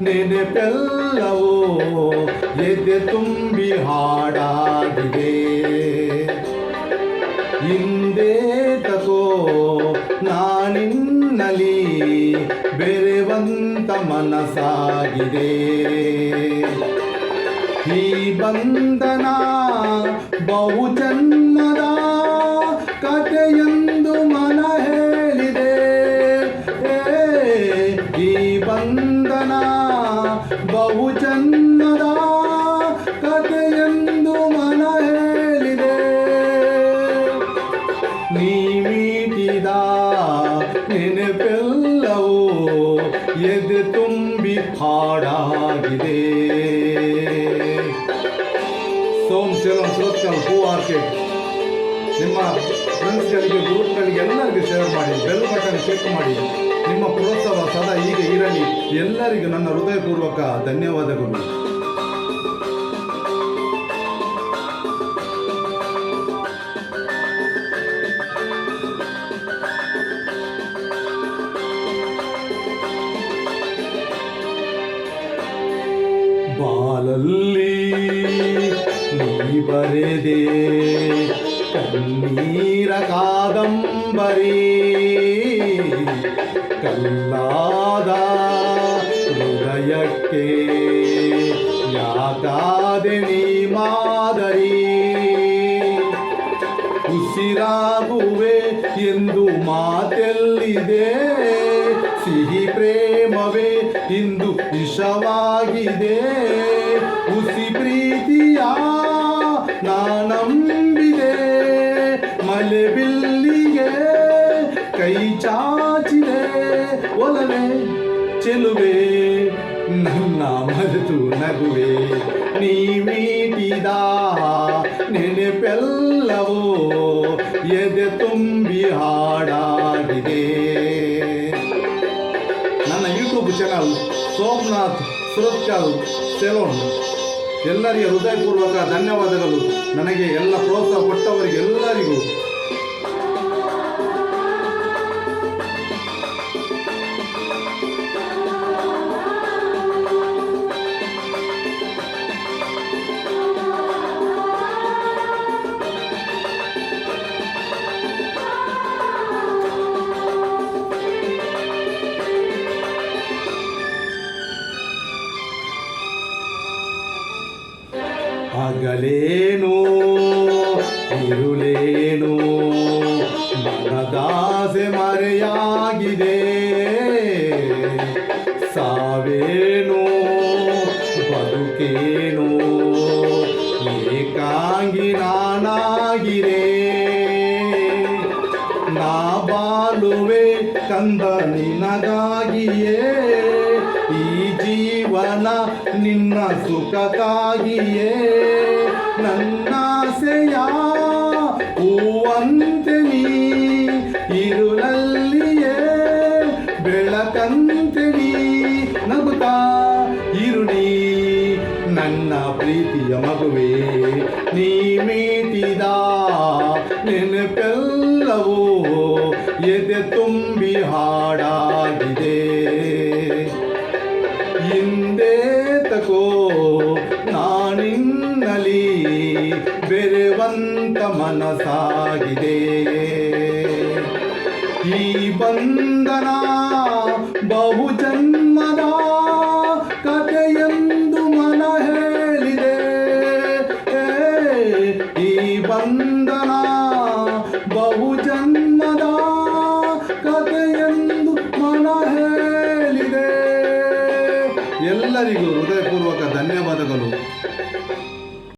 ನೆನಪೆಲ್ಲವೋ ಎದೆ ತುಂಬಿ ಹಾಡಾಗಿದೆ. ಹಿಂದೆ ತಗೋ ನಾನಿನ್ನಲಿ ಬೆರೆವಂತ ಮನಸ್ಸಾಗಿದೆ. ಈ ಬಂಧನ ಬಹುಜನ್ಮದ ಕಥೆಯೆಂದು ಮನ ಹೇಳಿದೆ. ಈ ಬಂಧನ ಬಹುಜನ್ಮದ ಕಥೆಯೆಂದು ಮನ ಹೇಳಿದೆ. ನೀ ಮೀಟಿದ ನೆನಪೆಲ್ಲವೋ ಎದೆ ತುಂಬಿ ಹಾಡಾಗಿದೆ. ಸೋಮ್ ಸೇಲಂ ಸುರತ್ಕಲ್ ಹೂ ಆರ್ಕಿಡ್ ನಿಮ್ಮ ಫ್ರೆಂಡ್ಸ್ಗಳಿಗೆ, ಗ್ರೂಪ್ಗಳಿಗೆ ಎಲ್ಲರಿಗೂ ಶೇರ್ ಮಾಡಿ, ಬೆಲ್ ಬಟನ್ ಕ್ಲಿಕ್ ಮಾಡಿ. ನಿಮ್ಮ ಪ್ರೋತ್ಸಾಹ ಸದಾ ಹೀಗೆ ಇರಲಿ. ಎಲ್ಲರಿಗೂ ನನ್ನ ಹೃದಯಪೂರ್ವಕ ಧನ್ಯವಾದಗಳು. ಬಾಲಲ್ಲಿ ನೀ ಬರೆದೆ ಕಣ್ಣೀರ ಕಾದಂಬರಿ, ಕಲ್ಲಾದ ಹೃದಯಕ್ಕೆ ಯಾಕಾದೆ ನೀ ಮಾದರಿ. ಉಸಿರಾಗುವೆ ಎಂದು ಮಾತೆಲ್ಲಿದೆ, ಸಿಹಿ ಪ್ರೇಮವೇ ಇಂದು ವಿಷವಾಗಿದೆ. ಉಸಿ ಪ್ರೀತಿಯ ನಾನಂಬಿದೆ, ಮಲೆ ಬಿಲ್ಲಿಗೆ ಕೈ ಚಾಚಿದೆ. ಒಲವೇ ಚೆಲುವೆ ನನ್ನ ಮರೆತು ನಗುವೆ, ನೀ ಮೀಟಿದ ನೆನಪೆಲ್ಲವೋ ಎದೆ ತುಂಬಿ ಹಾಡಾಗಿದೆ. ನನ್ನ YouTube channel Somnath Surathkal salon ಎಲ್ಲರಿಗೆ ಹೃದಯಪೂರ್ವಕ ಧನ್ಯವಾದಗಳು. ನನಗೆ ಎಲ್ಲ ಪ್ರೋತ್ಸಾಹ ಕೊಟ್ಟವರಿಗೆ ಎಲ್ಲರಿಗೂ ಹಗಲೇನು ಇರುಳೇನು ಮನದಾಸೆ ಮರೆಯಾಗಿದೆ. ಸಾವೇನು ಬದುಕೇನು ಏಕಾಂಗಿ ನಾನಾಗಿರೆ. ನಾ ಬಾಳುವೆ ಕಂದ ನಿನಗಾಗಿಯೇ, ಈ ಜೀವನ ನಿನ್ನ ಸುಖಕ್ಕಾಗಿಯೇ. ನನ್ನಾಸೆಯ ಹೂವಂತೆ ನೀ ಇರುಳಲ್ಲಿಯೇ, ಬೆಳಕಂತೆ ನೀ ನಗುತ್ತಾ ಇರುಣಿ ನನ್ನ ಪ್ರೀತಿಯ ಮಗುವೆ. ನೀ ಮೀಟಿದ ನೆನಪೆಲ್ಲವೋ ಎದೆ ತುಂಬಿ ಹಾಡಾಗಿದೆ. ಹಿಂದೆ ತಗೋ ನಾನಿನ್ನಲಿ ಬೆರೆವಂತ ಮನಸ್ಸಾಗಿದೆ. ಈ ಬಂಧನ ಬಹುಜನ್ಮದ ಕಥೆಯೆಂದು ಮನ ಹೇಳಿದೆ. ಈ ಬಂಧನ ಬಹುಜನ್ಮದ ಕಥೆಯೆಂದು ಮನ ಹೇಳಿದೆ. ಎಲ್ಲರಿಗೂ